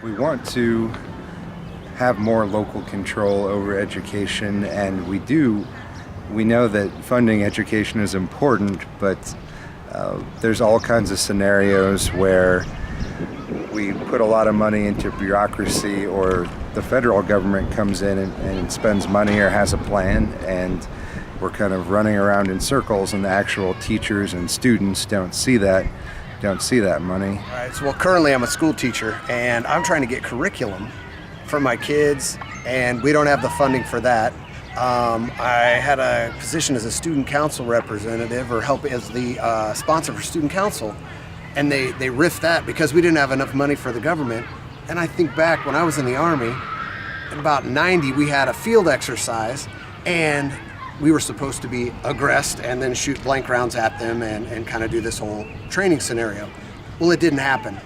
We want to have more local control over education, and we do. We know that funding education is important, but there's all kinds of scenarios where we put a lot of money into bureaucracy, or the federal government comes in and spends money or has a plan, and we're kind of running around in circles, and the actual teachers and students don't see that money. All right, so currently I'm a school teacher, and I'm trying to get curriculum for my kids, and we don't have the funding for that. I had a position as a student council representative, or help as the sponsor for student council, and they riffed that because we didn't have enough money for the government. And I think back when I was in the Army, in about 90, we had a field exercise, and we were supposed to be aggressed and then shoot blank rounds at them and kind of do this whole training scenario. Well, it didn't happen.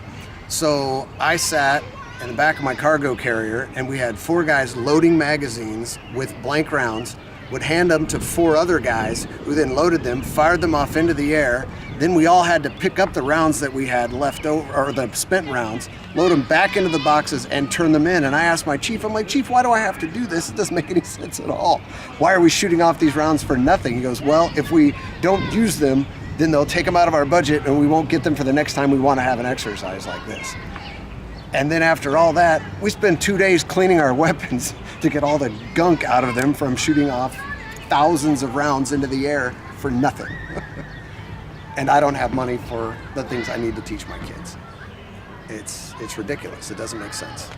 So I sat in the back of my cargo carrier, and we had 4 guys loading magazines with blank rounds, would hand them to 4 other guys who then loaded them, fired them off into the air. Then we all had to pick up the rounds that we had left over, or the spent rounds, load them back into the boxes and turn them in. And I asked my chief, I'm like, Chief, why do I have to do this? It doesn't make any sense at all. Why are we shooting off these rounds for nothing? He goes, well, if we don't use them, then they'll take them out of our budget and we won't get them for the next time we want to have an exercise like this. And then after all that, we spend 2 days cleaning our weapons to get all the gunk out of them from shooting off thousands of rounds into the air for nothing. And I don't have money for the things I need to teach my kids. It's ridiculous. It doesn't make sense.